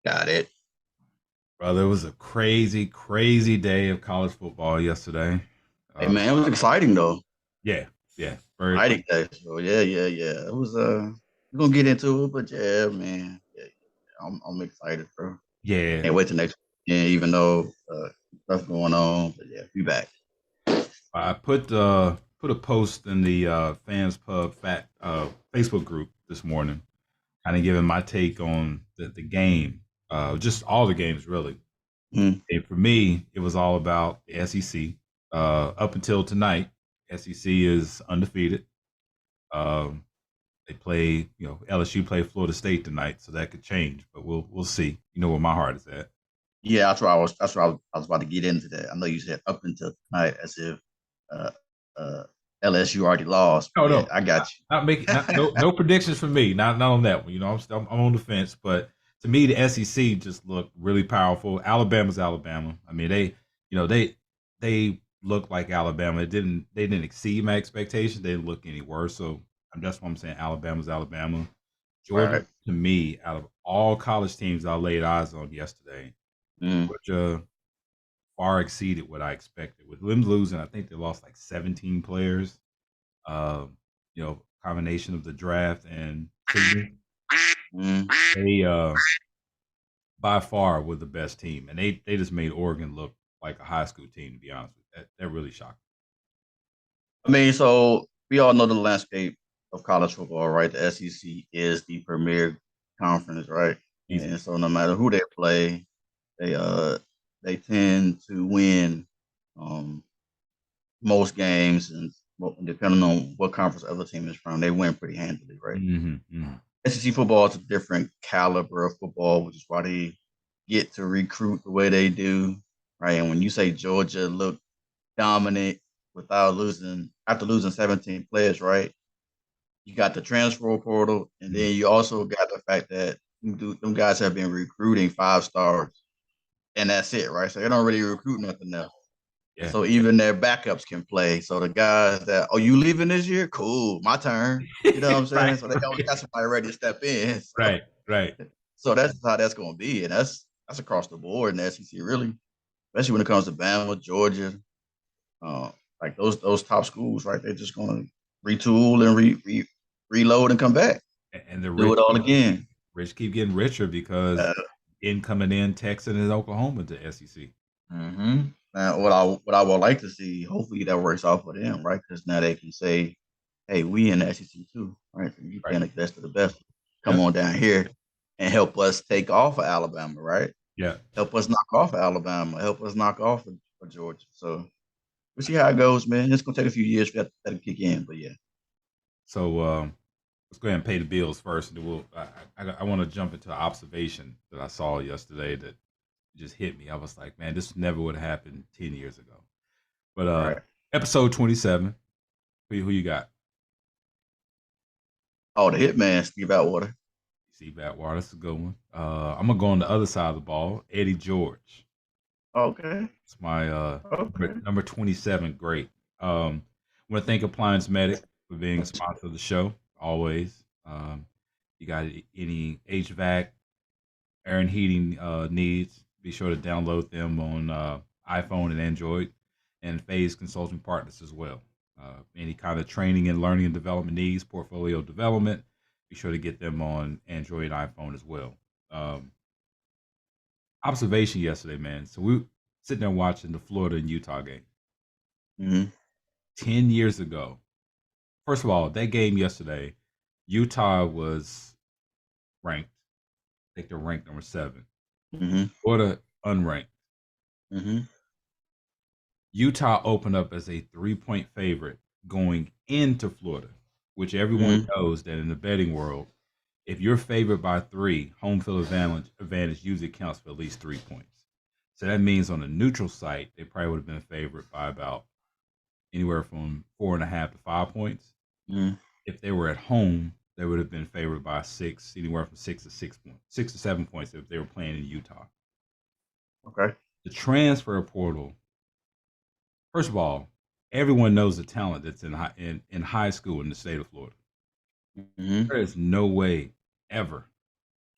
Got it. Brother, it was a crazy, crazy day of college football yesterday. Hey Uh, man, it was exciting though. yeah, yeah, very, Exciting day. So yeah. It was we're gonna get into it, but yeah, man. Yeah. I'm excited, bro. yeah. Can't wait till next weekend, even though stuff going on. But yeah, be back. I put a post in the fans pub fat Facebook group this morning, kind of giving my take on the game, just all the games really. Mm. And for me, it was all about the SEC. Up until tonight, SEC is undefeated. Um, they play, LSU play Florida State tonight, so that could change, but we'll see. You know where my heart is at. Yeah, that's what I was about to get into that. I know you said up until tonight as if uh uh LSU already lost, but No, yeah, no, I got not making not, you. no predictions for me. Not on that one. I'm on the fence, but to me, the SEC just looked really powerful. Alabama's Alabama. I mean, they look like Alabama. They didn't exceed my expectations. They didn't look any worse. So that's why I'm saying Alabama's Alabama. Georgia, Right. to me, out of all college teams I laid eyes on yesterday, Mm. Georgia far exceeded what I expected. With them losing, I think they lost like 17 players. Combination of the draft and treatment. Mm. They by far were the best team, and they just made Oregon look like a high school team. To be honest with you, that really shocked I mean, so we all know the landscape of college football, right? The SEC is the premier conference, right? me. Easy. And so no matter who they play, they uh they tend to win um most games, and depending on what conference the other team is from, they win pretty handily, right? Hmm. SEC football is a different caliber of football, which is why they get to recruit the way they do, right? And when you say Georgia looked dominant without losing after losing 17 players, right? You got the transfer portal, and Hmm. then you also got the fact that them guys have been recruiting 5 stars, and that's it, right? So they don't really recruit nothing else. And Yeah. so even their backups can play. So the guys that, oh, you leaving this year? Cool, my turn. You know what I'm saying? Right. So they always got somebody ready to step in. Right. Right. So that's how that's going to be, and that's across the board in the SEC, really, especially when it comes to Bama, Georgia, uh, like those top schools, right? They're just going to retool and reload and come back, And the do rich it all again. keep getting richer because Uh, coming in Texas and Oklahoma to SEC. mm-hmm. Now, what I would like to see, hopefully that works out for them, right? Because now they can say, "Hey, we in the SEC too, right? So you Right. can the best of the best. Come Yep. on down here and help us take off of Alabama, right? Yeah. Help us knock off of Alabama. Help us knock off of Georgia." So we'll see how it goes, man. It's gonna take a few years for that to kick in, but yeah. So let's go ahead and pay the bills first, and then I want to jump into an observation that I saw yesterday that just hit me. I was like, man, this never would have happened 10 years ago. But Right. episode 27. Who you got? Oh, the Hitman, Steve Atwater. See Batwater. That's a good one. I'm gonna go on the other side of the ball. Eddie George. Okay. It's my Okay. number 27. Great. I want to thank Appliance Medic for being a sponsor of the show. Always. You got any HVAC, air and heating needs? Be sure to download them on iPhone and Android, and Phase Consulting Partners as well. Any kind of training and learning and development needs, portfolio development, be sure to get them on Android and iPhone as well. Um, Observation yesterday, man. So we sitting there watching the Florida and Utah game. Mm-hmm. 10 years ago, first of all, that game yesterday, Utah was ranked. I think they're ranked number 7. Mm-hmm. Florida unranked. Mm-hmm. Utah opened up as a 3-point favorite going into Florida, which everyone Mm-hmm. knows that in the betting world, if you're favored by 3, home field advantage usually counts for at least 3 points. So that means on a neutral site, they probably would have been favored by about anywhere from 4.5 to 5 points. Mm-hmm. If they were at home, they would have been favored by 6, anywhere from 6 to 6 points, 6 to 7 points if they were playing in Utah. Okay. The transfer portal, first of all, everyone knows the talent that's in high school in the state of Florida. Mm-hmm. There is no way ever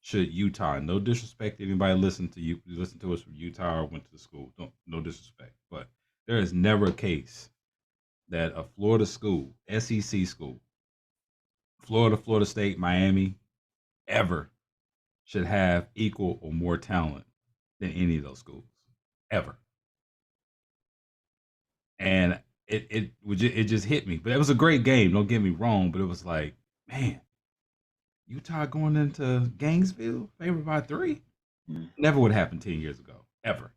should Utah, no disrespect to anybody listen to us from Utah or went to the school, no disrespect, but there is never a case that a Florida school, SEC school, Florida State, Miami, ever should have equal or more talent than any of those schools, ever. And it just hit me. But it was a great game. Don't get me wrong. But it was like, man, Utah going into Gainesville favored by 3. Never would happen 10 years ago, ever.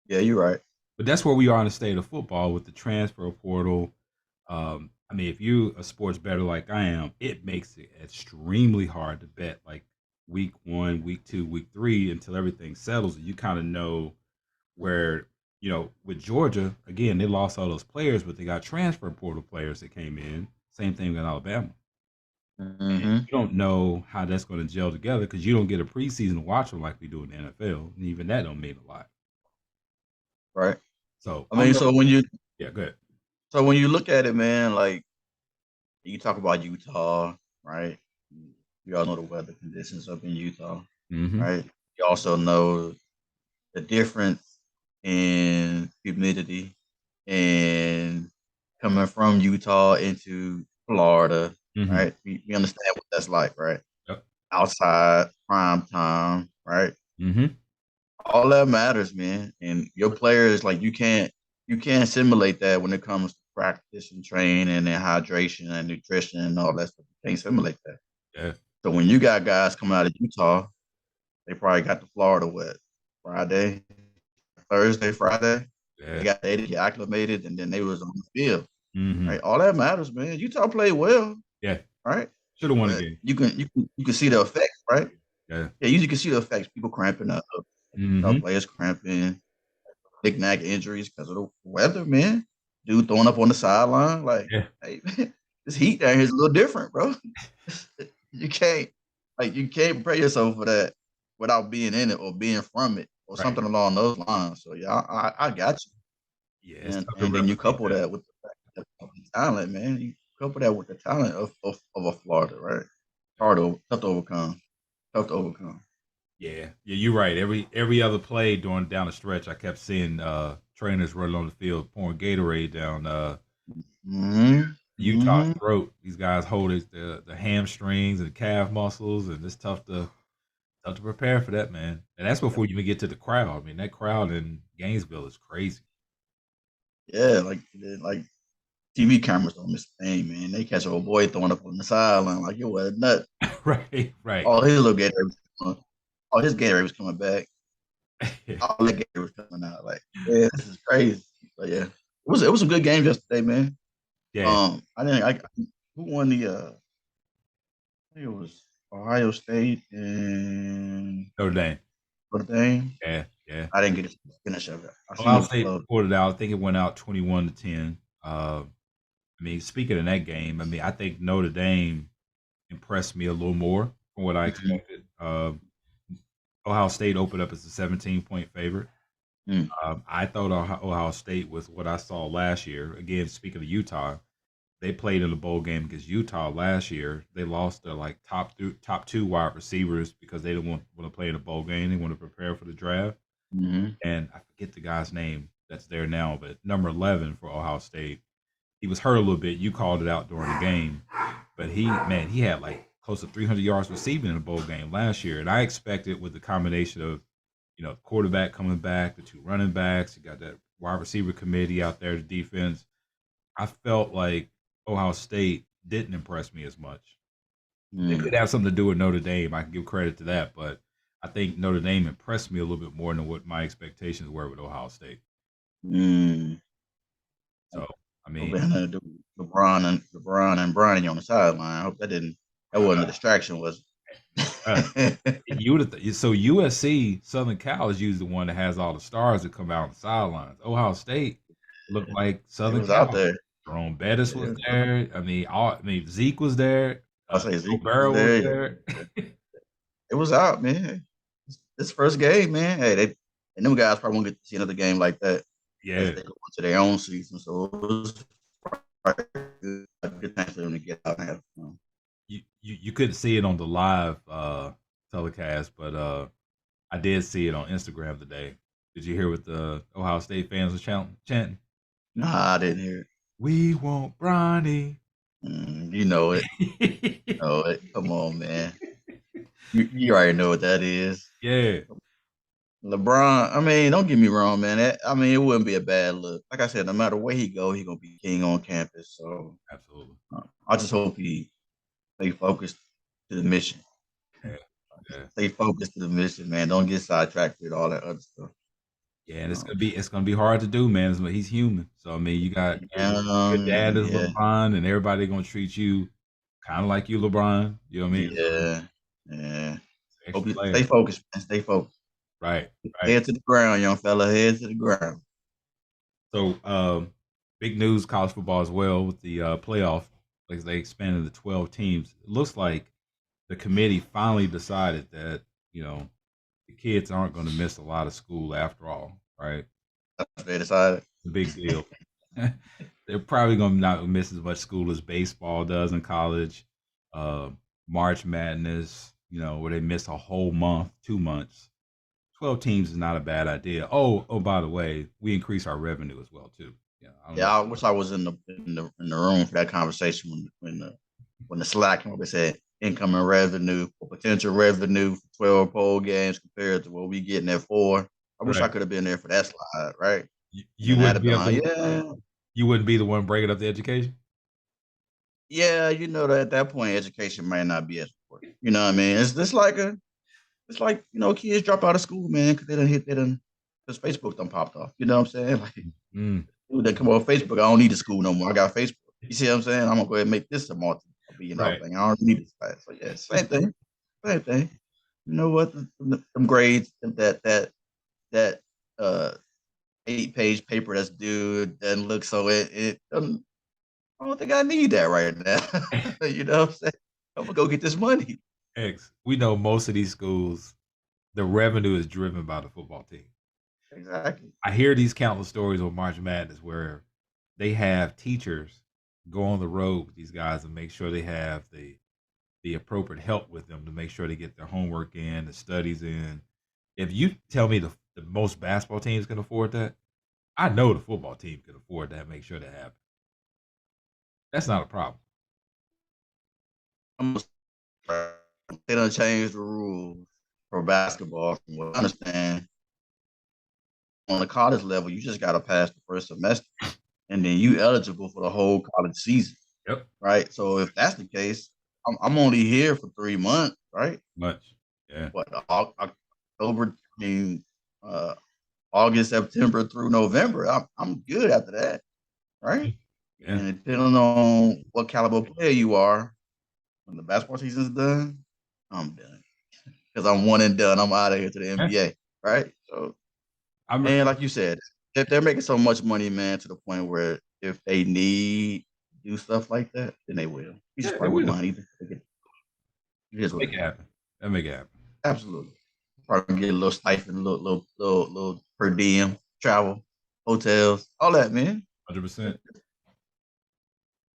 Yeah, you're right. But that's where we are in the state of football with the transfer portal. I mean, if you a sports bettor like I am, it makes it extremely hard to bet like week 1, week 2, week 3 until everything settles and you kind of know where, with Georgia, again, they lost all those players, but they got transfer portal players that came in. Same thing with Alabama. And you don't know how that's going to gel together because you don't get a preseason to watch them like we do in the NFL. And even that don't mean a lot. Right. So I mean, yeah, go ahead. So when you look at it, man, like you talk about Utah, right? You all know the weather conditions up in Utah, right? You also know the difference in humidity and coming from Utah into Florida, right? We understand what that's like, right? Yep. Outside, prime time, right? All that matters, man. And your players, like you can't simulate that when it comes to practice and training and hydration and nutrition and all that stuff. You can't simulate that. Yeah. So when you got guys coming out of Utah, they probably got to Florida Friday, Thursday, Friday. Yeah. They got there to get acclimated, and then they was on the field. Right, all that matters, man. Utah played well. Yeah, right. Should have won the game. You can see the effects, right? Yeah. You can see the effects. People cramping up, players cramping, knick-knack injuries because of the weather, man. Dude throwing up on the sideline, like, hey, man, this heat down here is a little different, bro. you can't prepare yourself for that without being in it or being from it or something along those lines. So yeah, I got you. Yeah, and then you couple that with the fact that the talent, man. You couple that with the talent of a Florida, right? Tough to overcome. Yeah, you're right. Every other play down the stretch, I kept seeing trainers running on the field pouring Gatorade down Utah's throat. These guys hold the hamstrings and the calf muscles, and it's tough to prepare for that, man. And that's before you even get to the crowd. I mean, that crowd in Gainesville is crazy. Yeah, like TV cameras don't miss a thing, man. They catch a old boy throwing up on the sideline like it was nuts. right. All his little Gatorade all his Gatorade was coming back. All that Gatorade was coming out. Like, yeah, this is crazy. But yeah, it was a good game yesterday, man. Yeah. Who won the I think it was Ohio State and Notre Dame. Yeah. I didn't get to finish of it. Ohio State pulled it out. I think it went out 21-10. I mean, speaking of that game, I mean, I think Notre Dame impressed me a little more from what I expected. Ohio State opened up as a 17-point favorite. I thought Ohio State was what I saw last year. Again, speaking of Utah, they played in a bowl game against Utah last year. They lost their like top 2 wide receivers because they didn't want to play in a bowl game. They want to prepare for the draft. And I forget the guy's name that's there now, but number 11 for Ohio State, he was hurt a little bit. You called it out during the game, but he had like close to 300 yards receiving in a bowl game last year. And I expected with the combination of, quarterback coming back, the 2 running backs, you got that wide receiver committee out there, the defense. I felt like Ohio State didn't impress me as much. It could have something to do with Notre Dame. I can give credit to that, but I think Notre Dame impressed me a little bit more than what my expectations were with Ohio State. So, I mean, LeBron and Bronny on the sideline. I hope that wasn't a distraction, was it? So USC, Southern Cal is usually the one that has all the stars that come out on the sidelines. Ohio State looked like Southern Cal. Out there. Jerome Bettis was there. I mean, Zeke was there. I say Zeke Burrow was there. It was out, man. This first game, man. Hey, and them guys probably won't get to see another game like that. Yeah, as they go into their own season. So it was a good time for them to get out and have fun. You couldn't see it on the live telecast, but I did see it on Instagram today. Did you hear what the Ohio State fans were chanting? Nah, I didn't hear it. We want Bronny. You know it. Know it. Come on, man. You already know what that is. Yeah, LeBron, I mean, don't get me wrong, man. I mean, it wouldn't be a bad look. Like I said, no matter where he go, he gonna be king on campus. So absolutely. I just hope he stay focused to the mission. Yeah, yeah, Stay focused to the mission, man. Don't get sidetracked with all that other stuff. yeah. And Um, it's gonna be hard to do, man. He's human, so I mean, you got your dad is yeah, LeBron, and everybody gonna treat you kind of like you, LeBron. You know what I mean? So yeah, yeah. Hope extra you layer. stay focused, man. Stay focused. Right, right. Head to the ground, young fella. Head to the ground. So, big news, college football as well with the playoff. Like they expanded to 12 teams. It looks like the committee finally decided that the kids aren't going to miss a lot of school after all. Right, They decided. it's a big deal. They're probably going to not miss as much school as baseball does in college. Uh, March Madness, where they miss a whole month, 2 months. 12 teams is not a bad idea. Oh, by the way, we increase our revenue as well too. Yeah, I don't know. Yeah, I wish I was in the room for that conversation when the Slack came up and said incoming revenue or potential revenue for 12 poll games compared to what we getting at 4. I wish I Right. could have been there for that slide, right? And You then I'd wouldn't have be been able like, to. yeah, You wouldn't be the one breaking up the education. yeah, that at that point education might not be as important. You know what I mean? It's just like kids drop out of school, man, because because Facebook done popped off. You know what I'm saying? Like, Mm, dude, that come on Facebook, I don't need the school no more. I got Facebook. You see what I'm saying? I'm gonna go ahead and make this a multi-billion-dollar right. thing. I don't need this class. So yeah, same thing. Same thing. You know what? Them grades, that uh 8-page paper that's due doesn't look so it doesn't. I don't think I need that right now. You know what I'm saying? I'm gonna go get this money. X. We know most of these schools, the revenue is driven by the football team. Exactly. I hear these countless stories on March Madness where they have teachers go on the road with these guys and make sure they have the appropriate help with them to make sure they get their homework in, the studies in. If you tell me the most basketball teams can afford that, I know the football team can afford that. Make sure that happens. That's not a problem. I'm they done changed the rules for basketball. From what I understand, on the college level, you just got to pass the first semester, and then you eligible for the whole college season, Yep. right? So if that's the case, I'm only here for 3 months, right? Much. Yeah. What October, I mean, August, September through November. I'm good after that, right? Yeah. And depending on what caliber player you are, when the basketball season's done, I'm done because I'm one and done. I'm out of here to the Yeah. NBA, right? So, I'm and like you said, if they're making so much money, man, to the point where if they need to do stuff like that, then they will. You just yeah, they probably wouldn't will. mind either. It is what Make it it is. happen. That make it happen. Absolutely. Probably get a little stipend, a little per diem, travel, hotels, all that, man. 100%.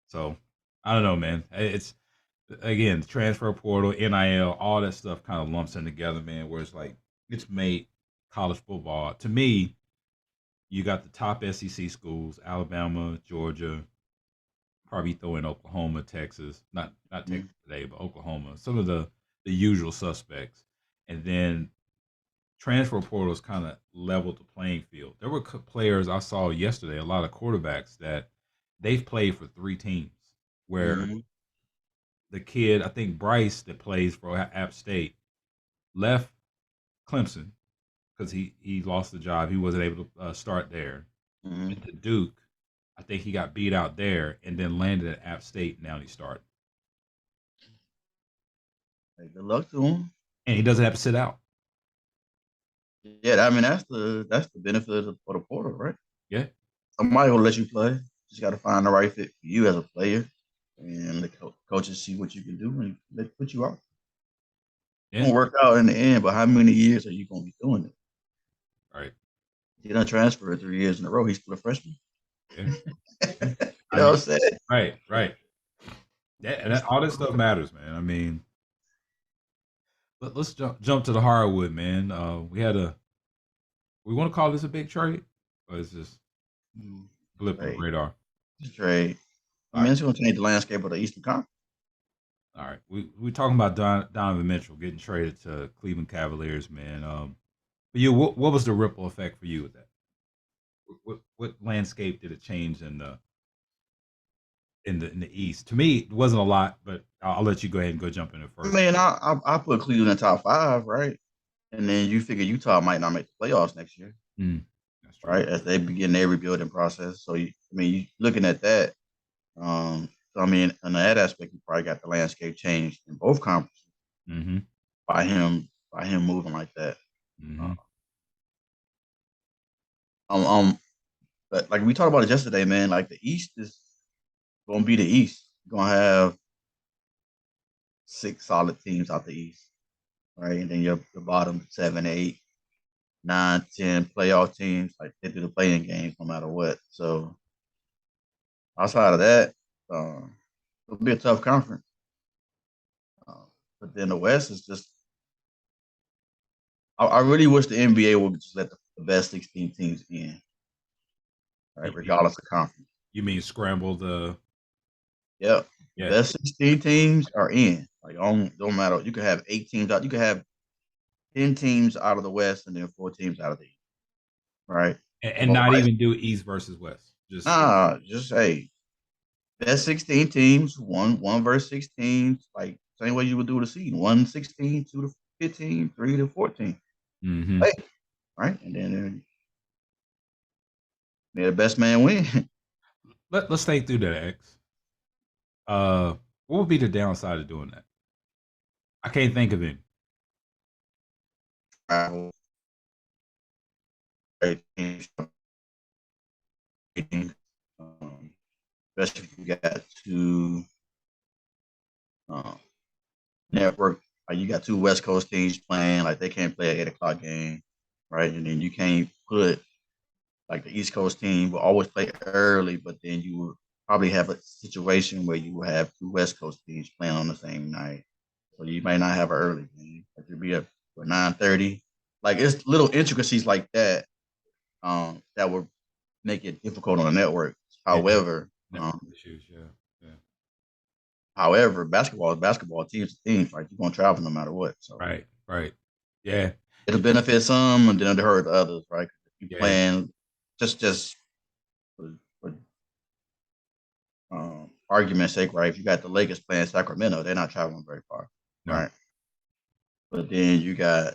So I don't know, man. It's again transfer portal, NIL, all that stuff kind of lumps in together, man. Where it's like it's made college football. To me, you got the top SEC schools: Alabama, Georgia, probably throw in Oklahoma, Texas. Not Mm-hmm. Texas today, but Oklahoma. Some of the usual suspects, and then transfer portals kind of leveled the playing field. There were players I saw yesterday, a lot of quarterbacks that they've played for 3 teams. Where Mm-hmm. the kid, I think Bryce, that plays for App State, left Clemson because he lost the job. He wasn't able to start there. Mm-hmm. Went to Duke. I think he got beat out there and then landed at App State. Now he started, Hey, good luck to them. and he doesn't have to sit out. Yeah, I mean that's the benefit of the portal, right? Yeah, Somebody will let you play. Just got to find the right fit for you as a player, and the coaches see what you can do and they put you out. It's yeah, gonna work out in the end, but how many years are you gonna be doing it? right. He done transferred 3 years in a row. He's still a freshman. Yeah, yeah. You I know mean, what I'm saying? right, right. All this stuff matters, man. I mean, Let's jump to the hardwood, man. We want to call this a big trade, or is this blip on the Right. radar? Trade. I All mean, right, it's going to change the landscape of the Eastern Conference. all right. We talking about Donovan Mitchell getting traded to Cleveland Cavaliers, man. For you, what was the ripple effect for you with that? What landscape did it change in the East? To me, it wasn't a lot, but I'll let you go ahead and go jump in it I first. mean, I put Cleveland in top five, right? And then you figure Utah might not make the playoffs next year, Mm, that's true. right? As they begin their rebuilding process. So, you looking at that. So I mean, in that aspect, you probably got the landscape changed in both conferences Mm-hmm. by him moving like that. Uh, Mm-hmm. um, um, but like we talked about it yesterday, man. Like the East is gonna be the East. You're gonna have six solid teams out the East, right? And then your the bottom seven, eight, nine, 10 playoff teams, like they do the playing games no matter what. So outside of that, it'll be a tough conference. Uh, but then the West is just. I really wish the NBA would just let the best 16 teams in, right? You, Regardless of conference. you mean scramble the? Yep. The Yeah. best 16 teams are in. Like, don't matter. You could have 8 teams out. You could have 10 teams out of the West and then 4 teams out of the East, right? And But not why? even do East versus West. Just Nah, just hey, best 16 teams, one versus 16, like same way you would do the season. 1-16, 2-15, 3-14. mm-hmm. Hey, right? And then the best man win. Let's think through that, X. What would be the downside of doing that? I can't think of any. Travel, right? Um, especially if you got two um, network. Like you got two West Coast teams playing, like they can't play an 8 o'clock game, right? And then you can't put like the East Coast team will always play early, but then you will probably have a situation where you will have two West Coast teams playing on the same night. So you may not have an early game. Like you'll be up for 9:30. Like it's little intricacies like that that would make it difficult on the network. Yeah, However, network issues. Yeah, yeah. basketball is basketball, teams to teams, right? You're gonna travel no matter what. So Right, right. Yeah, it'll benefit some and then it'll hurt the others, right? If you yeah. playing just for argument's sake, right? If you got the Lakers playing Sacramento, they're not traveling very far, No. right? But then you got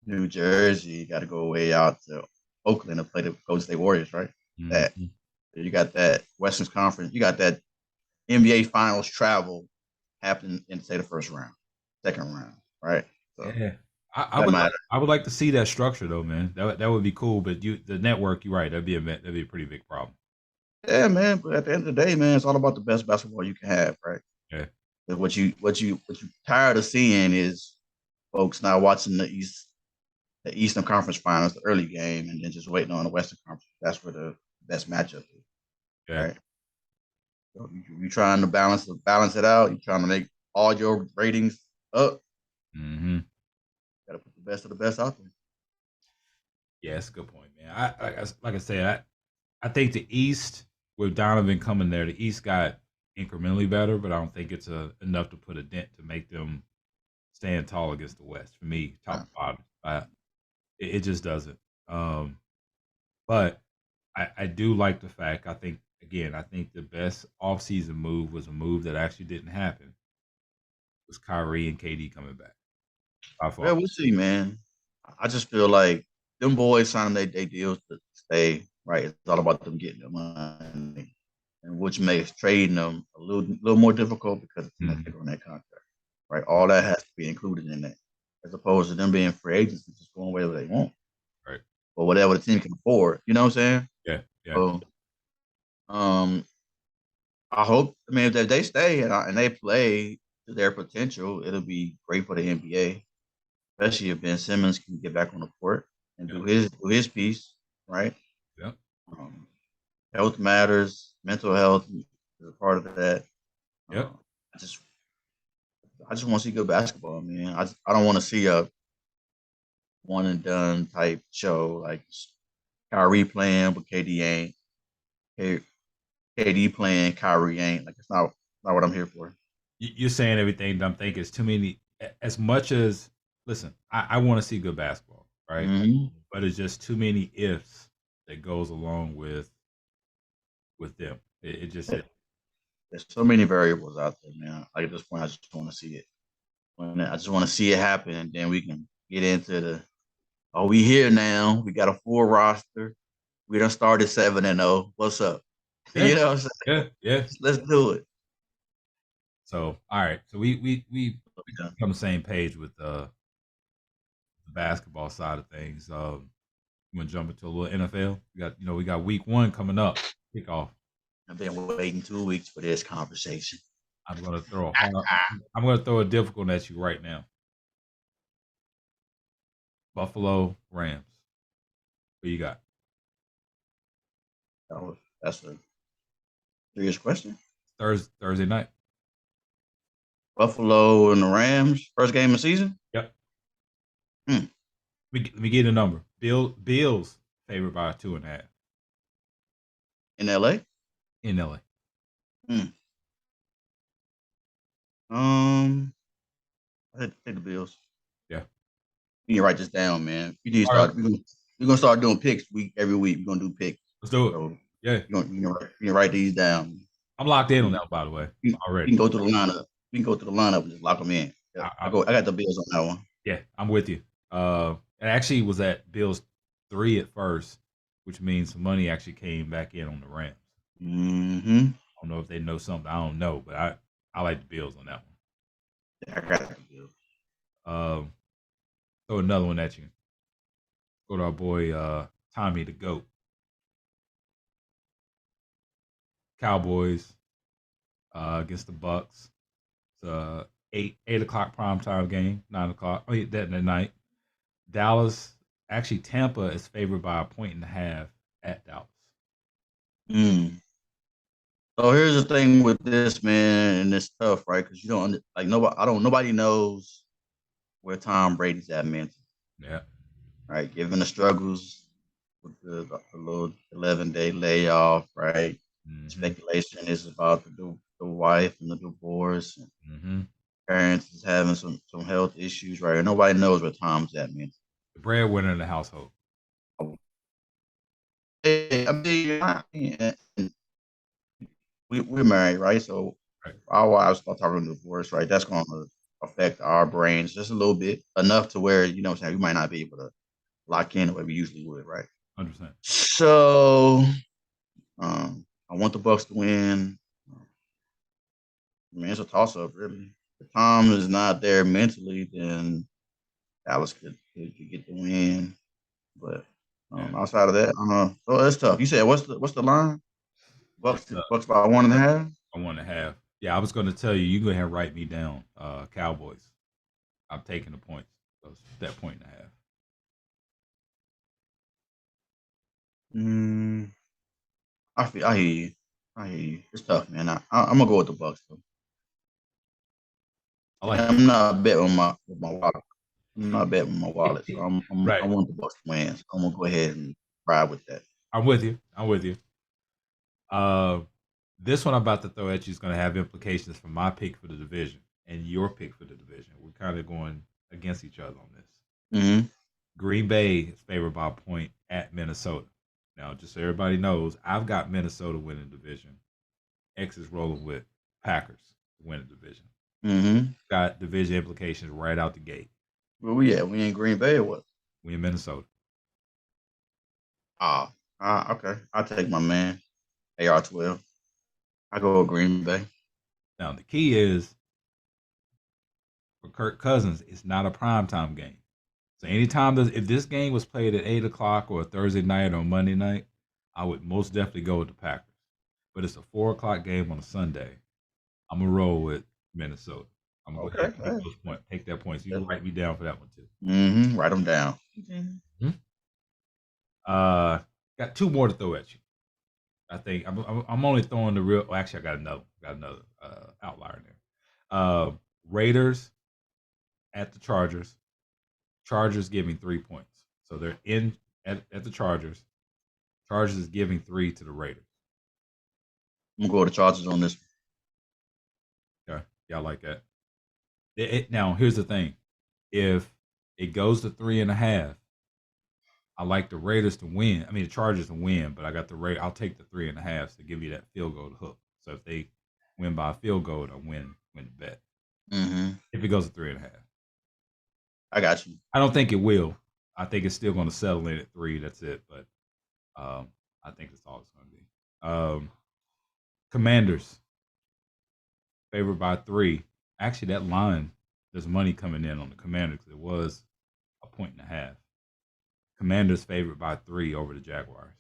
New Jersey, you got to go way out to Oakland to play the Golden State Warriors, right? That Mm-hmm. you got that Western Conference, you got that NBA Finals travel happening in say the first round, second round, right? So Yeah. I that would like matter. to see that structure though, man. That would be cool. But the network, you're right. That'd be a pretty big problem. Yeah, man. But at the end of the day, man, it's all about the best basketball you can have, right? Yeah. But what you tired of seeing is folks now watching the Eastern Conference Finals, the early game, and then just waiting on the Western Conference. That's where the best matchup is, Yeah. right? So you trying to balance it out. You're trying to make all your ratings up. Mm-hmm. Got to put the best of the best out there. Yeah, that's a good point, man. Like I said, I think the East with Donovan coming there, the East got incrementally better, but I don't think it's enough to put a dent to make them stand tall against the West. For me, top Nah, to bottom, it just doesn't. Um, but I do like the fact. I think the best offseason move was a move that actually didn't happen. Was Kyrie and KD coming back by yeah, far? we'll see, man. I just feel like them boys signing their deals to stay, right? It's all about them getting the money, and which makes trading them a little more difficult because it's going to Hmm. take on that contract, right? All that has to be included in that, as opposed to them being free agents and just going wherever they want Right. or whatever the team can afford. You know what I'm saying? Yeah. Yeah. So, um, I hope. I mean, if they stay and they play to their potential, it'll be great for the NBA, especially if Ben Simmons can get back on the court and Yeah. do his piece, right? Yeah. Um, Health matters, mental health is a part of that. Yeah. I just I just want to see good basketball, man. I don't want to see a one and done type show like Kyrie playing, but KD ain't. KD playing, Kyrie ain't. Like it's not what I'm here for. You're saying everything that I'm thinking is too many. As much as listen, I want to see good basketball, right? Mm-hmm. But it's just too many ifs that goes along with them. It just There's so many variables out there, man. Like at this point, I just want to see it. I just want to see it happen, and then we can get into the. Oh, we here now. We got a full roster. We done started 7-0. What's up? yeah, You know what I'm saying? yeah. Let's do it. So all right, so we Yeah. on the same page with the basketball side of things. You want to jump into a little NFL? We got week 1 coming up, kickoff. I've been waiting 2 weeks for this conversation. I'm gonna throw a hard, I'm gonna throw a difficult one at you right now. Buffalo Rams. Who you got? That's a serious question. Thursday night. Buffalo and the Rams, first game of the season. Yep. Hmm. Let me get a number. Bills favored by 2.5 In LA. in LA. Hmm. I take the Bills. Yeah. You need to write this down, man. You need to All right. start. We're gonna start doing picks every week. We're gonna do picks. Let's do it. So Yeah. you can write these down. I'm locked in on that, by the way. You Already. can go through the lineup. We can go through the lineup and just lock them in. Yeah, I got the Bills on that one. Yeah, I'm with you. It actually was at Bills 3 at first, which means some money actually came back in on the Rams. Mm-hmm. I don't know if they know something. I don't know, but I like the Bills on that one. Yeah, I got the Bills. Throw another one at you. Go to our boy Tommy the GOAT. Cowboys against the Bucks. It's a 8 o'clock primetime game, 9 o'clock. Oh, yeah, that night. Dallas, actually Tampa is favored by 1.5 at Dallas. So here's the thing with this, man, and it's tough, right? Because you don't like nobody knows where Tom Brady's at mentally. Yeah. Right. Given the struggles with the little 11-day layoff, right? Mm-hmm. Speculation is about the wife and the divorce. And mm-hmm. Parents is having some health issues, right? And nobody knows where Tom's at mentally. The breadwinner in the household. I mean, we're married, right? So right. Our wives start talking divorce, right? That's going to affect our brains just a little bit, enough to where, you know what I'm saying, we might not be able to lock in the way we usually would, right? 100%. So I want the Bucks to win. I mean, it's a toss-up, really. If Tom is not there mentally, then Dallas could get the win. But outside of that, so it's tough. You said what's the line? Bucks by 1.5. 1.5. Yeah, I was going to tell you. You go ahead and write me down. Cowboys. I'm taking the points. That 1.5. I hear you. It's tough, man. I'm gonna go with the Bucks though. I'm not betting with my wallet. I'm not betting with my wallet, so right. I want the Bucks to win. So I'm gonna go ahead and ride with that. I'm with you. This one I'm about to throw at you is going to have implications for my pick for the division and your pick for the division. We're kind of going against each other on this. Mm-hmm. Green Bay is favored by a point at Minnesota. Now, just so everybody knows, I've got Minnesota winning the division. X is rolling with Packers to win the division. Mm-hmm. Got division implications right out the gate. Where we at? We in Green Bay or what? We in Minnesota. Okay. I'll take my man, AR-12. I go with Green Bay. Now, the key is for Kirk Cousins, it's not a primetime game. So anytime if this game was played at 8 o'clock or a Thursday night or Monday night, I would most definitely go with the Packers. But it's a 4 o'clock game on a Sunday. I'm going to roll with Minnesota. I'm going to go ahead and take that point. So you can write me down for that one too. Mm-hmm. Write them down. Mm-hmm. Got 2 more to throw at you. I think I'm only throwing the real. Well, actually, I got another outlier in there. Raiders at the Chargers. Chargers giving 3 points. So they're in at the Chargers. Chargers is giving 3 to the Raiders. I'm gonna go with the Chargers on this. Okay, y'all like that? Now here's the thing: if it goes to 3.5, I like the Raiders to win. I mean the Chargers to win, but I got the Raiders. I'll take the 3.5 to give you that field goal to hook. So if they win by a field goal, they'll win the bet. Mm-hmm. If it goes to 3.5, I got you. I don't think it will. I think it's still going to settle in at 3. That's it. But I think that's all it's going to be. Commanders favored by 3. Actually, that line, there's money coming in on the Commanders. It was 1.5. Commanders favored by 3 over the Jaguars.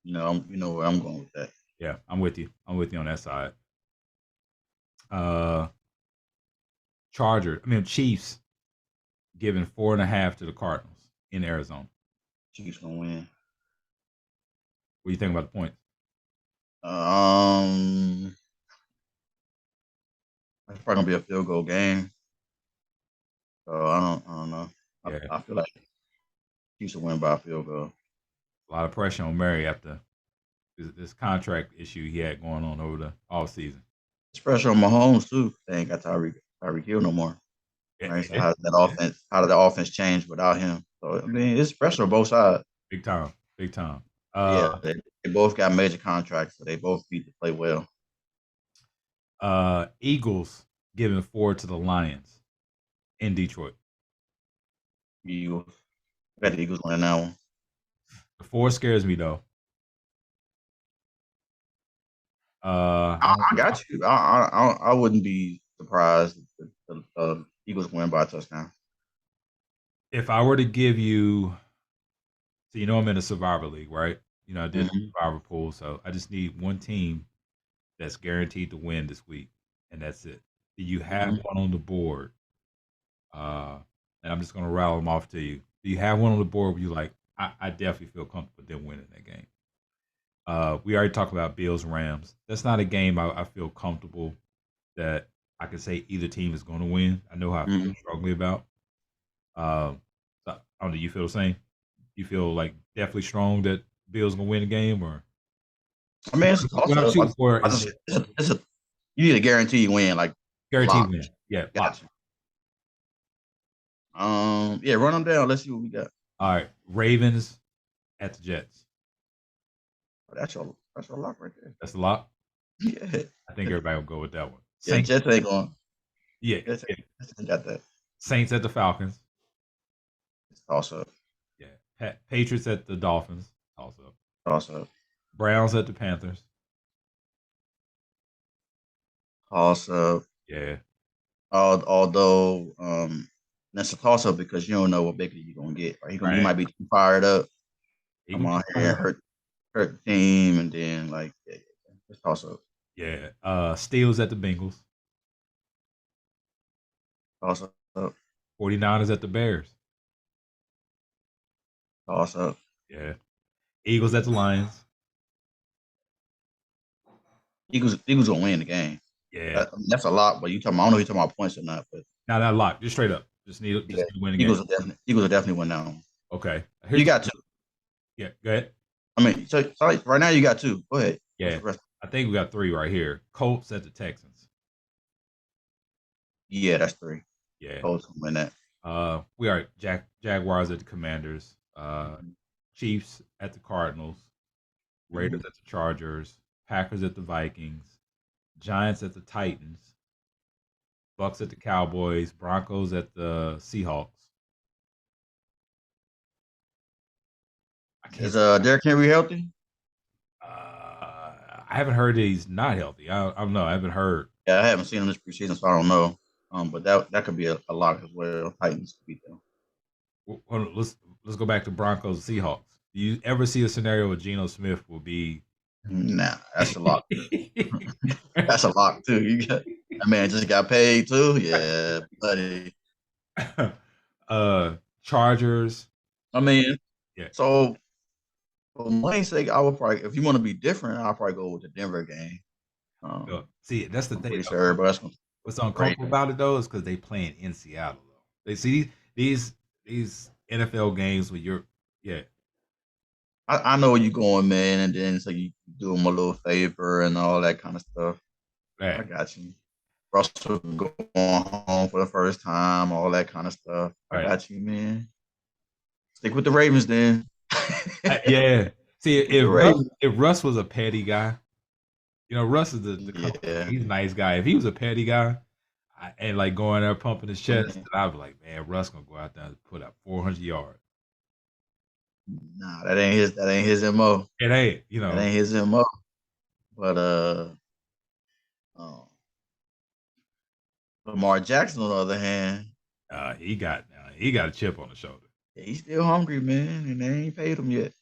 You know where I'm going with that. Yeah, I'm with you. I'm with you on that side. Chiefs giving 4.5 to the Cardinals in Arizona. Chiefs gonna win. What do you think about the points? It's probably gonna be a field goal game. So I don't know. Yeah. I feel like Chiefs will win by a field goal. A lot of pressure on Murray after this contract issue he had going on over the offseason. It's pressure on Mahomes too. They ain't got Tyreek Hill no more. Right? So how did the offense change without him? So I mean, it's pressure on both sides. Big time. Yeah, they both got major contracts, so they both need to play well. Eagles giving 4 to the Lions in Detroit. Eagles. I got the Eagles winning that one. The 4 scares me though. I got you. I wouldn't be surprised if the Eagles win by a touchdown. If I were to give you, so you know I'm in a survivor league, right? You know I did a survivor pool, so I just need one team that's guaranteed to win this week, and that's it. Do you have one on the board? And I'm just gonna rattle them off to you. Do you have one on the board where you like? I definitely feel comfortable them winning that game. We already talked about Bills Rams. That's not a game I feel comfortable that I can say either team is going to win. I know how I feel strongly about. So I don't know. You feel the same? You feel like definitely strong that Bills gonna win the game, or I mean, it's what I'm shooting for is you need a guaranteed win, like guaranteed win. Yeah, gotcha. Yeah, run them down. Let's see what we got. All right, Ravens at the Jets. Oh, that's your lock right there. That's a lock. Yeah, I think everybody will go with that one. Saints, Jets ain't going. Yeah, Jets got that. Saints at the Falcons. It's toss up. Yeah, Patriots at the Dolphins. Toss up. Browns at the Panthers. Toss up. Yeah. Although that's a toss up because you don't know what Baker you're gonna get. Right? He might be too fired up. Come on here and hurt the team, and then like it's toss up. Yeah. Steelers at the Bengals. Toss up. 49ers at the Bears. Toss up. Yeah. Eagles at the Lions. Eagles gonna win the game. Yeah. That's a lot, but I don't know if you're talking about points or not, but not a lot. Just straight up. Just need to win the Eagles game. Eagles will definitely win that one. Okay. You got 2. Yeah, go ahead. I mean, so right now you got 2. Go ahead. Yeah. I think we got 3 right here. Colts at the Texans. Yeah, that's 3. Yeah. Colts will win that. We are Jaguars at the Commanders. Chiefs at the Cardinals. Raiders at the Chargers. Packers at the Vikings. Giants at the Titans. Bucks at the Cowboys. Broncos at the Seahawks. Is Derrick Henry healthy? I haven't heard that he's not healthy. I don't know. I haven't heard. Yeah, I haven't seen him this preseason, so I don't know. But that could be a lock as well. Titans could beat them. Well, let's go back to Broncos and Seahawks. Do you ever see a scenario where Geno Smith will be? Nah, that's a lock. That's a lock too. You got that man just got paid too. Yeah, buddy. Chargers. I mean, yeah. So for money's sake, I would probably, if you want to be different, I'll probably go with the Denver game. See, that's the thing. Sure, but What's uncomfortable Ravens. about it though is because they playing in Seattle though. They see these NFL games where you're yeah, I know where you're going, man, and then so you do them a little favor and all that kind of stuff. I right, got you. Russell going home for the first time, all that kind of stuff. I right. got you, man. Stick with the Ravens then. Yeah. See, Stick with the Ravens. If Russ was a petty guy, you know, Russ is the comfort king. Yeah. He's a nice guy. If he was a petty guy and like going there pumping his chest, Man. then I'd be like, man, Russ gonna go out there and put up 400 yards. Nah, that ain't his MO. It ain't, That ain't his MO. But uh Lamar Jackson on the other hand, he got a chip on the shoulder. yeah, he's still hungry, man, and they ain't paid him yet,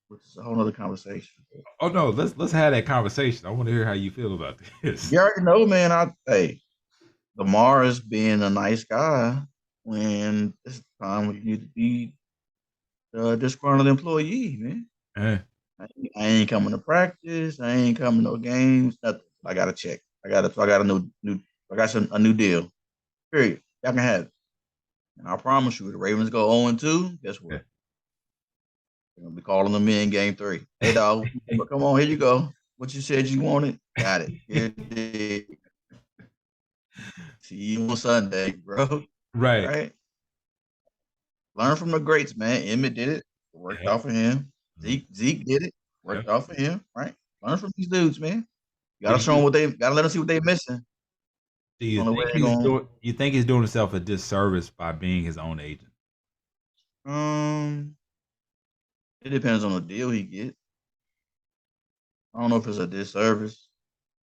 which is a whole other conversation. Oh no, let's have that conversation. I want to hear how you feel about this. You already know, man. Hey, Lamar is being a nice guy when it's time when you need to be a disgruntled employee, man. Eh, I ain't coming to practice. I ain't coming to no games. Nothing. I got a check. I got a new. I got a new deal. Period. Y'all can have it. And I promise you, the Ravens go 0-2. Guess yeah. what? They're gonna be calling them in game 3. Hey, dog, come on, here you go. What you said you wanted, got it. Here it is. See you on Sunday, bro. Right. Right? Learn from the greats, man. Emmett did it. It worked Yeah. out for him. Mhm. Zeke did it. Yeah. Worked out for him. Right? Learn from these dudes, man. You Do gotta show them you, what they gotta let them see what they're missing. do you On the way think they're going. you think he's doing himself a disservice by being his own agent? Um, it depends on the deal he get. I don't know if it's a disservice.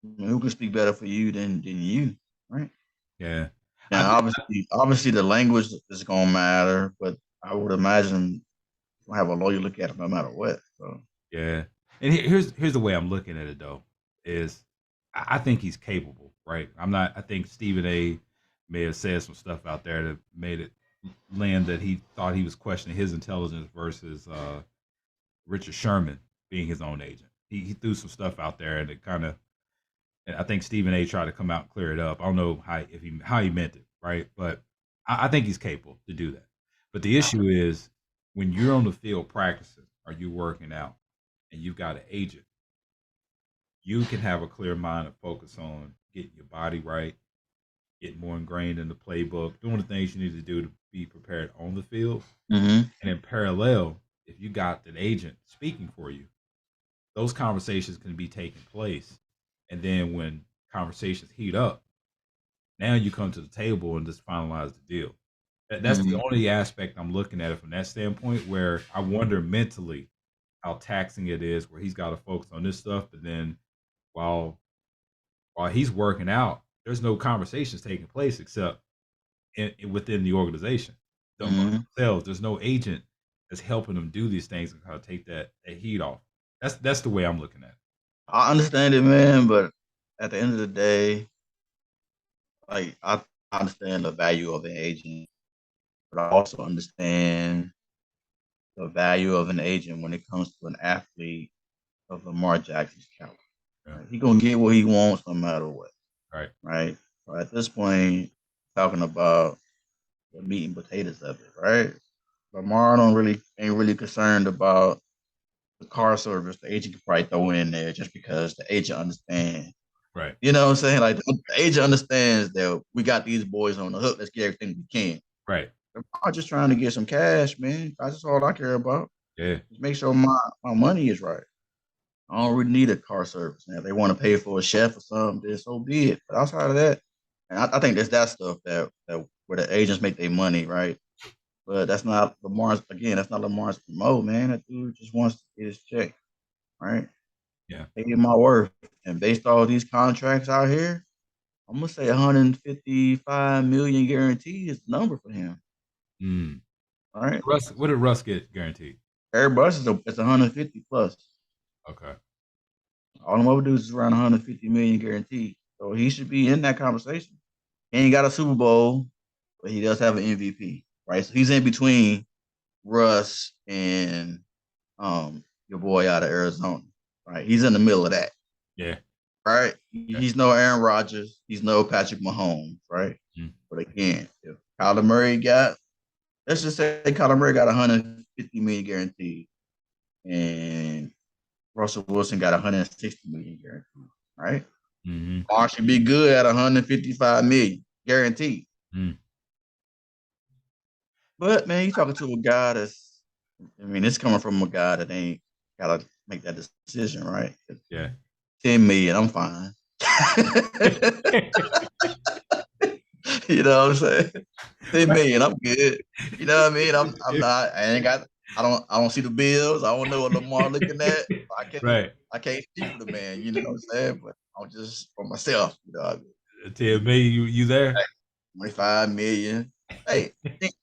I mean, who can speak better for you than you, right? Yeah. I Now, obviously, the language is gonna matter, but I would imagine you'll have a lawyer look at it no matter what. So, Yeah. And here's the way I'm looking at it though, is I think he's capable, right? I'm not I think Stephen A may have said some stuff out there that made it land that he thought he was questioning his intelligence versus Richard Sherman being his own agent. He threw some stuff out there and it kind of and I think Stephen A tried to come out and clear it up. I don't know how he meant it, right? But I think he's capable to do that. But the issue is when you're on the field practicing or you working out and you've got an agent, you can have a clear mind and focus on getting your body right, getting more ingrained in the playbook, doing the things you need to do to be prepared on the field. mm-hmm. And in parallel, if you got an agent speaking for you, those conversations can be taking place. And then when conversations heat up, now you come to the table and just finalize the deal. That's the Mm-hmm. only aspect I'm looking at it from that standpoint where I wonder mentally how taxing it is where he's got to focus on this stuff, but then while he's working out, there's no conversations taking place except within the organization. Amongst Mm-hmm. themselves, there's no agent that's helping them do these things and kind of take that heat off. That's the way I'm looking at it. I understand it, man, but at the end of the day, like I understand the value of an agent, but I also understand the value of an agent when it comes to an athlete of Lamar Jackson's caliber. Yeah. Right? He gonna get what he wants no matter what, Right. right? So at this point, talking about the meat and potatoes of it, right? Lamar don't really ain't really concerned about the car service the agent could probably throw in there just because the agent understands. Right. You know what I'm saying? Like the agent understands that we got these boys on the hook. Let's get everything we can. Right. I'm just trying to get some cash, man. That's just all I care about. Yeah. Just make sure my money is right. I don't really need a car service. Now, if they want to pay for a chef or something, then so be it. But outside of that, and I think there's that stuff that where the agents make their money, right? But that's not Lamar's again, that's not Lamar's MO, man. That dude just wants to get his check, right? Yeah. Pay him my worth. And based on all these contracts out here, I'm gonna say 155 million guaranteed is the number for him. Mm. All right. What did Russ get guaranteed? Everybody else it's 150 plus. Okay. All them other dudes is around 150 million guaranteed. So he should be in that conversation. He ain't got a Super Bowl, but he does have an MVP, right? So he's in between Russ and your boy out of Arizona, right? He's in the middle of that. Yeah. right? He's no Aaron Rodgers. He's no Patrick Mahomes, right? Mm. But again, if Kyler Murray got, let's just say Kyler Murray got 150 million guaranteed, and Russell Wilson got 160 million guaranteed, right? Mm-hmm. Lamar should be good at 155 million guaranteed. Mm. But man, you talking to a guy that's, I mean, it's coming from a guy that ain't gotta make that decision, right? Yeah. 10 million, I'm fine. You know what I'm saying? 10 million, I'm good. You know what I mean? I'm not, I ain't got, I don't see the bills. I don't know what Lamar looking at. Right. I can't speak for the man, you know what I'm saying? But I'm just for myself, you know what I mean? 10 million, you there? 25 million. Hey,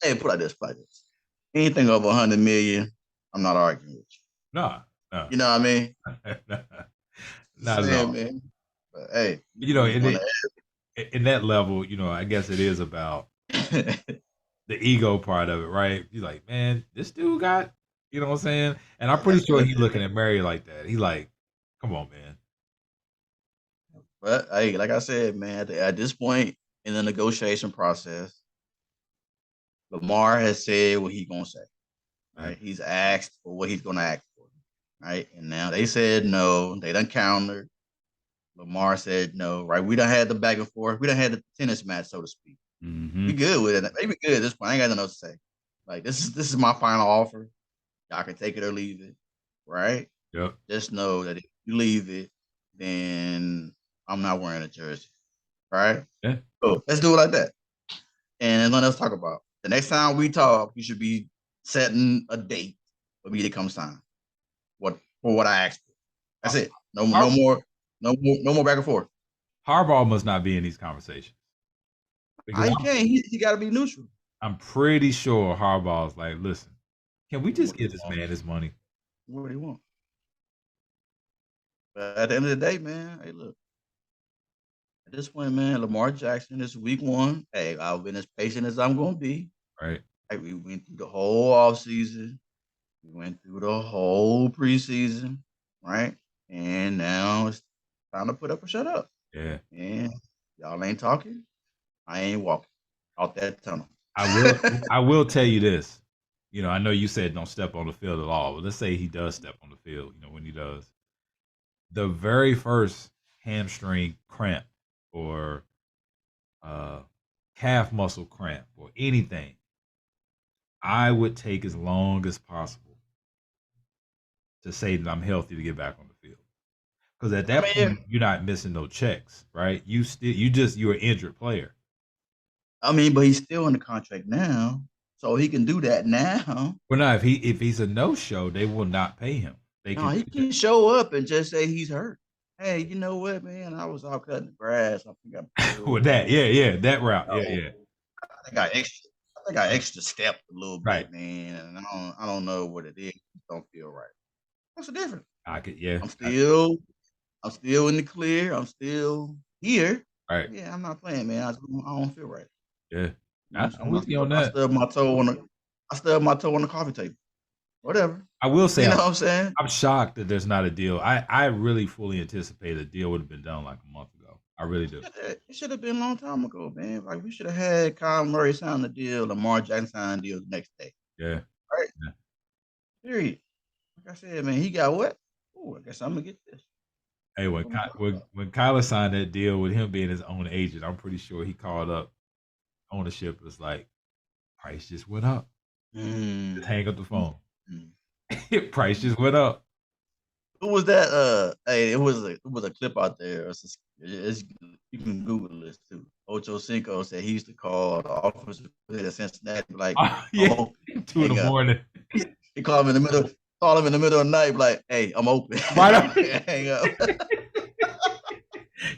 put like this. Anything over 100 million, I'm not arguing with you. No, no. You know what I mean? Not at Saying, all. man. But hey, You know, in that level, I guess it is about the ego part of it, right? He's like, man, this dude got, you know what I'm saying? And I'm pretty sure he's looking at Mary like that. He's like, come on, man. but hey, like I said, man, at this point in the negotiation process, Lamar has said what he's gonna say. Yeah. Right? He's asked for what he's gonna ask for. Right. And now they said no. They done countered. Lamar said no. Right. We done had the back and forth. We done had the tennis match, so to speak. Mm-hmm. We good with it. Maybe good at this point. I ain't got nothing else to say. Like this is my final offer. Y'all can take it or leave it. Right. Yep. Just know that if you leave it, then I'm not wearing a jersey. Right. Yeah. So let's do it like that. And then let's talk about the next time we talk. You should be setting a date for me to come sign what I asked for. That's it. No more, no more back and forth. Harbaugh must not be in these conversations. I can't. He got to be neutral. I'm pretty sure Harbaugh's like, listen, can we just give this man his money? What do you want? But at the end of the day, man, hey, look. At this point, man, Lamar Jackson is week one. Hey, I've been as patient as I'm gonna be. Right. Hey, we went through the whole offseason. We went through the whole preseason, right? And now it's time to put up or shut up. Yeah. And y'all ain't talking. I ain't walking out that tunnel. I will tell you this. I know you said don't step on the field at all, but let's say he does step on the field, when he does. The very first hamstring cramp or calf muscle cramp or anything, I would take as long as possible to say that I'm healthy to get back on the field. Because at that point, you're not missing no checks, right? You're an injured player. I mean, but he's still in the contract now, so he can do that now. Well, no, if he's a no-show, they will not pay him. He can show up and just say he's hurt. Hey, you know what, man? I was out cutting the grass. I think I'm with that. Yeah, that route. Yeah. I think I extra stepped a little bit, man. And I don't know what it is. It don't feel right. What's the difference? I'm still in the clear. I'm still here. Right. Yeah, I'm not playing, man. I don't feel right. Yeah. I'm with you on that. I stubbed my toe on the coffee table. Whatever. I will say, you know what I'm saying? I'm shocked that there's not a deal. I really fully anticipated a deal would have been done like a month ago. I really do. It should have been a long time ago, man. Like we should have had Kyle Murray sign the deal, Lamar Jackson sign the deal the next day. Yeah. Right. Yeah. Period. Like I said, man, he got what? Oh, I guess I'm gonna get this. Hey, when Kyler signed that deal with him being his own agent, I'm pretty sure he called up ownership. Was like, price just went up. Just hang up the phone. Price just went up. Who was that? Hey, it was a clip out there. You can Google this too. Ocho Cinco said he used to call the office at Cincinnati like, 2 in the morning. He called him in the middle. Call him in the middle of the night, like, "Hey, I'm open." Right up. Hang up.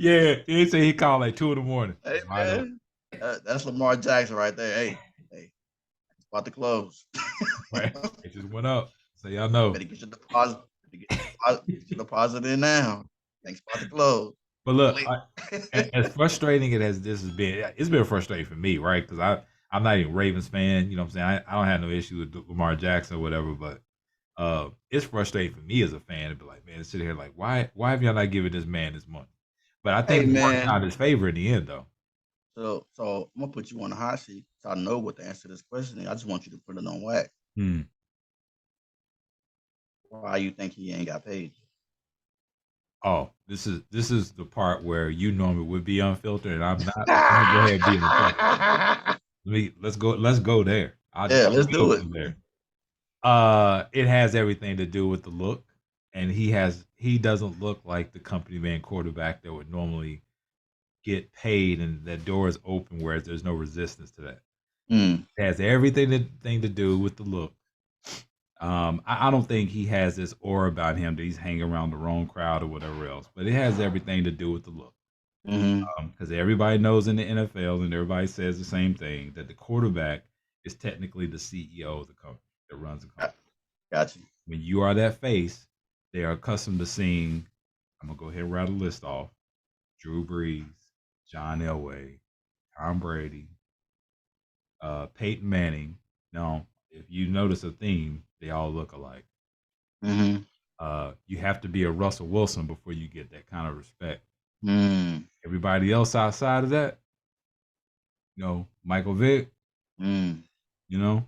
Yeah, he said he called like 2 in the morning. Hey, man, that's Lamar Jackson right there. Hey, it's about to close. Right, it just went up. So y'all know. Better get your deposit. Get your deposit in now. Thanks about to close. But look, as frustrating as this has been, it's been frustrating for me, right? Because I'm not even a Ravens fan. You know what I'm saying? I don't have no issue with Lamar Jackson or whatever, but it's frustrating for me as a fan to be like, man, sit here like, why have y'all not given this man his money? But I Hey think it worked man, out in his favor in the end, though. so I'm gonna put you on the hot seat. So I know what the answer to this question is. I just want you to put it on wax. Hmm. Why you think he ain't got paid? Oh, this is the part where you normally would be unfiltered, and I'm not. But I'm gonna go ahead and be unfiltered. Let's go there. Yeah, I'll let's do go it. from there. It has everything to do with the look, and he doesn't look like the company man quarterback that would normally get paid, and that door is open, whereas there's no resistance to that. Mm, It has everything thing to do with the look. I don't think he has this aura about him that he's hanging around the wrong crowd or whatever else, but it has everything to do with the look. mm-hmm. Because everybody knows in the NFL and everybody says the same thing that the quarterback is technically the CEO of the company that runs the company. Got you. When you are that face, they are accustomed to seeing. I'm gonna go ahead and rattle the list off: Drew Brees, John Elway, Tom Brady, Peyton Manning. Now, if you notice a theme, they all look alike. Mm-hmm. You have to be a Russell Wilson before you get that kind of respect. Mm, Everybody else outside of that, Michael Vick, mm. you know,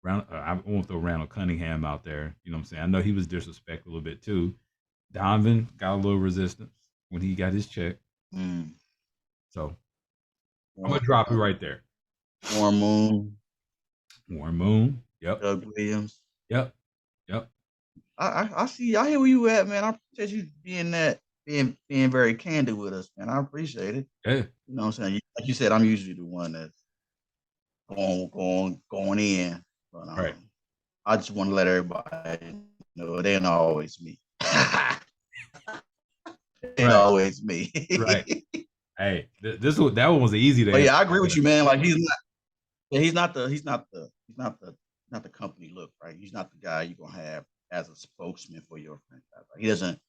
I won't throw Randall Cunningham out there. You know what I'm saying? I know he was disrespected a little bit too. Donovan got a little resistance when he got his check. Mm. So I'm Warren, gonna drop you right there. Warren Moon, Warren Moon. Yep. Doug Williams. Yep. Yep. I see. I hear where you at, man. I appreciate you being very candid with us, man. I appreciate it. Yeah. You know what I'm saying? Like you said, I'm usually the one that's going in, but Right. I just want to let everybody know it ain't always me. It ain't Right. always me. Right. Hey, that one was easy to But answer. yeah, I agree with you, man. Like he's not the company look, right? He's not the guy you're gonna have as a spokesman for your franchise. Right? He doesn't.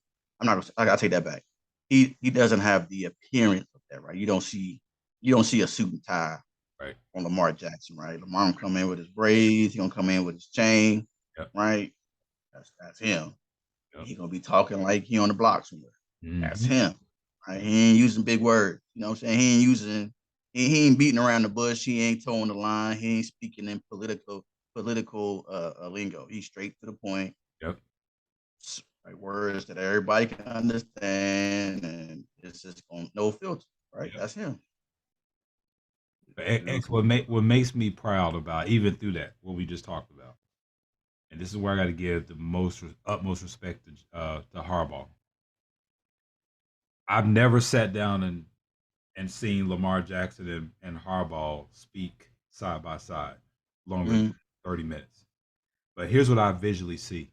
I'm not. I gotta take that back. He doesn't have the appearance of that, right? You don't see a suit and tie Right. on Lamar Jackson, right? Lamar gonna come in with his braids. He gonna come in with his chain, Yep. right? That's him. Yep. He gonna be talking like he on the block somewhere. That's Mm-hmm. him. Right? He ain't using big words. You know what I'm saying? He ain't beating around the bush. He ain't towing the line. He ain't speaking in political lingo. He's straight to the point. Yep. Like words that everybody can understand, and it's just on no filter. Right? Yep. That's him. But X, Beautiful. what makes me proud about even through that what we just talked about, and this is where I got to give the utmost respect to Harbaugh. I've never sat down and seen Lamar Jackson and Harbaugh speak side by side longer than Mm-hmm. 30 minutes. But here's what I visually see,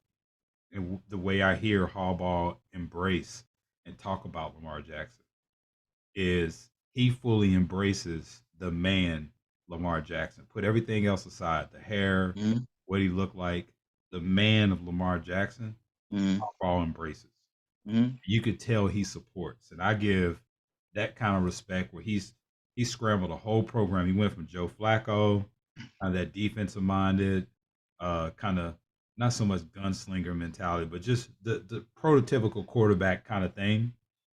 and the way I hear Harbaugh embrace and talk about Lamar Jackson is he fully embraces the man Lamar Jackson. Put everything else aside, the hair, Mm-hmm. what he looked like, the man of Lamar Jackson, Mm-hmm. Harbaugh embraces. Mm-hmm. You could tell he supports, and I give that kind of respect where he scrambled a whole program. He went from Joe Flacco, kind of that defensive minded, kind of not so much gunslinger mentality, but just the prototypical quarterback kind of thing,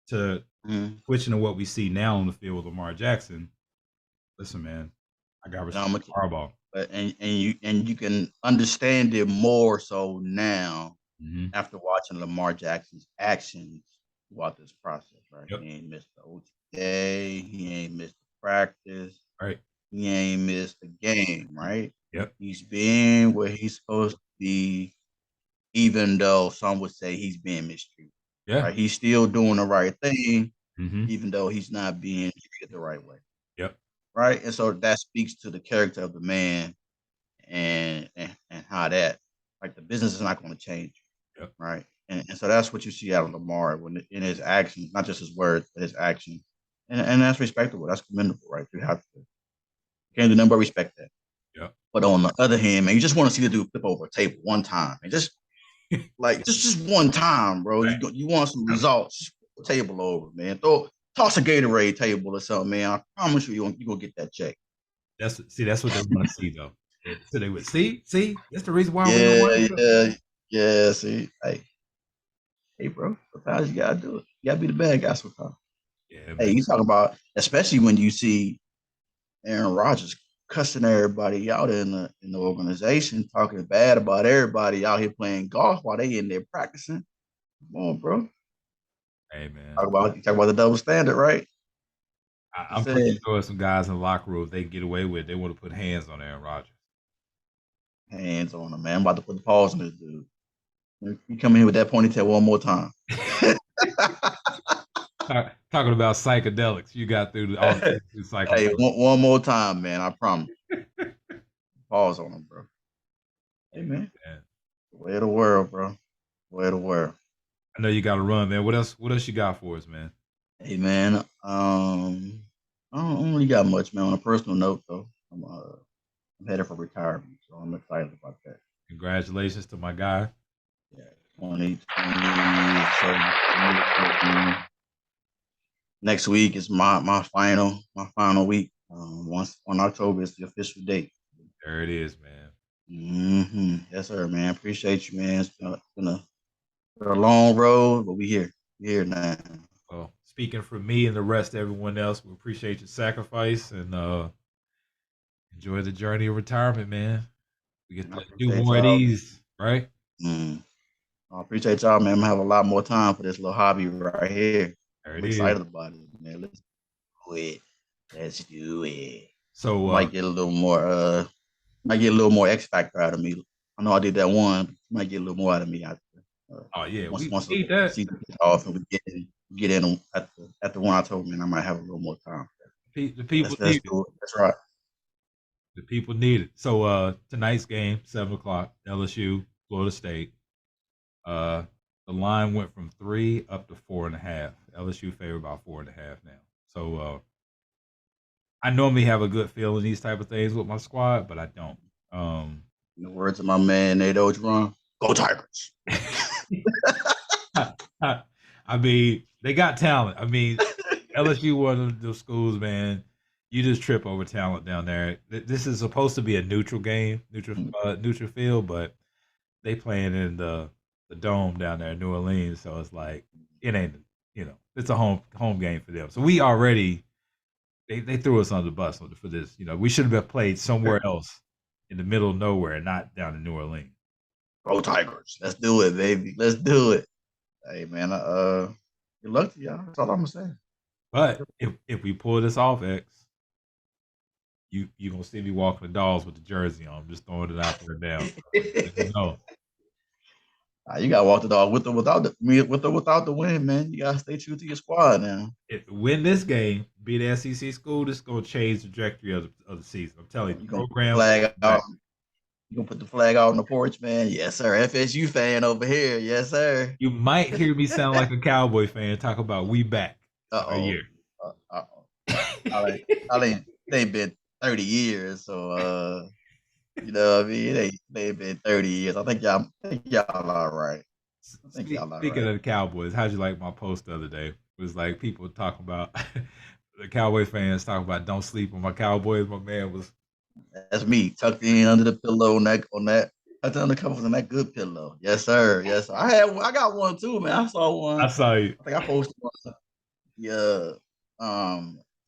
to Mm-hmm. switching to what we see now on the field with Lamar Jackson. Listen, man, I got And respect I'm for Harbaugh. and you can understand it more so now Hmm. after watching Lamar Jackson's actions throughout this process, right? Yep. He ain't missed the OTA, he ain't missed the practice, Right. he ain't missed the game, right? Yep. He's been where he's supposed to be, even though some would say he's being mistreated. Yeah. Right? He's still doing the right thing, Hmm. even though he's not being treated the right way. Yep. Right. And so that speaks to the character of the man and how that like the business is not going to change, Yep. right? And so that's what you see out of Lamar when in his actions, not just his words, but his actions, and that's respectable. That's commendable, right? You have to can't do nothing but respect that. Yep. But on the other hand, man, you just want to see the dude flip over a table one time, and just like just one time, bro. Right. You want some results? Just flip the table over, man. Toss a Gatorade table or something, man. I promise you gonna get that check. That's what they want to see though. So they would see. That's the reason why we don't Yeah, want to. yeah, yeah. See, hey, bro. Sometimes you gotta do it. You gotta be the bad guy sometimes. Yeah, Hey, man. you talk about, especially when you see Aaron Rodgers cussing everybody out in the organization, talking bad about everybody out here playing golf while they in there practicing. Come on, bro. Hey, man. You talk about the double standard, right? He I'm pretty said sure some guys in the locker room, if they get away with it, they want to put hands on Aaron Rodgers. hands on him, man. I'm about to put the pause on this dude. You come in here with that ponytail one more time. Talking about psychedelics, you got through all the Hey, psychedelics. one more time, man. I promise. Pause on him, bro. Hey, man. Man. Way of the world, bro. Way of the world. I know you got to run, man. What else? What else you got for us, man? Hey, man. I don't really got much, man. On a personal note, though, I'm headed for retirement, so I'm excited about that. Congratulations to my guy. Yeah, 2020. So next week is my final week. Once on October is the official date. There it is, man. Yes, sir, man. Appreciate you, man. It's been a long road, but we here now. Well, speaking for me and the rest of everyone else, we appreciate your sacrifice and enjoy the journey of retirement, man. We get I to do appreciate more of y'all. these, right? Mm. I appreciate y'all, man. I'm gonna have a lot more time for this little hobby right here. There I'm it is. excited about it, man. Let's do it. Let's do it. So, Might get a little more might get a little more X factor out of me. I know I did that one. Might get a little more out of me after oh yeah, we once the need that. season gets off and we get in at the one I told, man, I might have a little more time. The people Let's need it. do it. That's right. The people need it. So, tonight's game, 7 o'clock, LSU, Florida State. Uh, the line went from 3 up to 4.5. LSU favored about 4.5 now. So, I normally have a good feel in these type of things with my squad, but I don't. Um, In the words of my man Nate Ogeron, go Tigers. I mean, they got talent. I mean, LSU one of those schools, man. You just trip over talent down there. This is supposed to be a neutral game, neutral field, but they playing in the dome down there in New Orleans, so it's like it ain't it's a home game for them. So we already they threw us under the bus for this. We should have played somewhere else in the middle of nowhere and not down in New Orleans. Go Tigers. Let's do it, baby. Let's do it. Hey man, good luck to y'all. That's all I'm gonna say. But if we pull this off, X, you gonna see me walking the dogs with the jersey on. I'm just throwing it out there now. You know, You gotta walk the dog with or without the win, man. You gotta stay true to your squad now. if win this game, be the SEC school, this is gonna change the trajectory of the season. I'm telling you, You the gonna put the program flag back. out. You gonna put the flag out on the porch, man? Yes, sir. FSU fan over here. Yes, sir. You might hear me sound like a Cowboy fan talk about we back. Uh Our oh. year. I ain't they ain't been 30 years, so you know what I mean? They ain't been 30 years. I think y'all all right. I think y'all all Speaking right. of the Cowboys, how'd you like my post the other day? It was like people talking about the Cowboy fans talking about don't sleep on my Cowboys. My man was That's me tucked in under the pillow on that tucked under the covers on that good pillow. Yes, sir. Yes, sir. I got one too, man. I saw I one. saw you. I think I posted one. Yeah.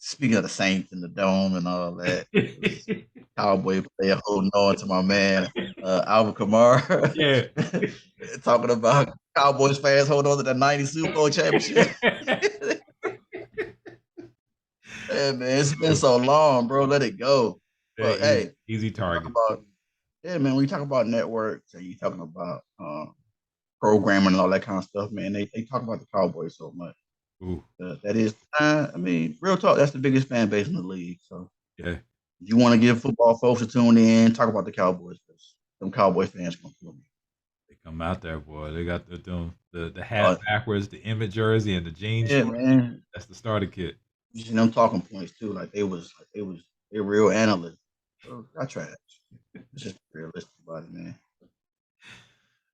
Speaking of the Saints and the dome and all that, it was Cowboy player holding on to my man Alvin Kamara, Yeah. talking about Cowboys fans holding on to the '90 Super Bowl championship. Yeah, man, it's been so long, bro. Let it go. Yeah, But hey, easy you talk target. about yeah, man. When you talk about networks and you talking about programming and all that kind of stuff, man, they talk about the Cowboys so much. Ooh, That is, I mean, real talk. That's the biggest fan base in the league. So yeah. if you want to give football folks a tune in, talk about the Cowboys. 'Cause them Cowboys fans gonna feel me. They come out there, boy. They got the hat Uh, backwards, the Emmett jersey, and the jeans yeah, shorts. man. That's the starter kit. You see them talking points too. They're real analysts. So I trash. It's just realistic about it, man.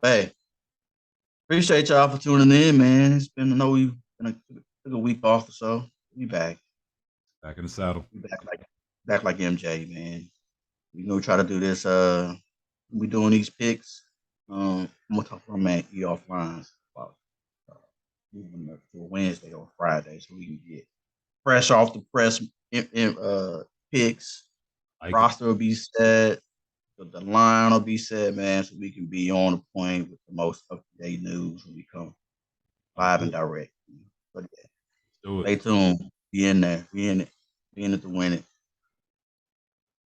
Hey, appreciate y'all for tuning in, man. I know we've took a week off or so. We back. Back in the saddle. We back like MJ, man. We gonna try to do this. We doing these picks. I'm gonna talk to my man E offline about moving up to a Wednesday or Friday so we can get fresh off the press picks. Like it. Roster will be set. The line will be set, man, so we can be on the point with the most up-to-date news when we come Let's live do and it. direct. But yeah, Let's do it. stay tuned. Be in there. Be in it. Be in it to win it.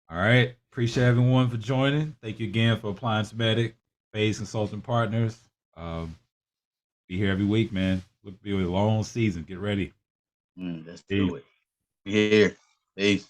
All right. Appreciate everyone for joining. Thank you again for Appliance Medic, Phase Consulting Partners. Be here every week, man. Look, be a long season. Get ready. Let's Peace. do it. Be here. Peace.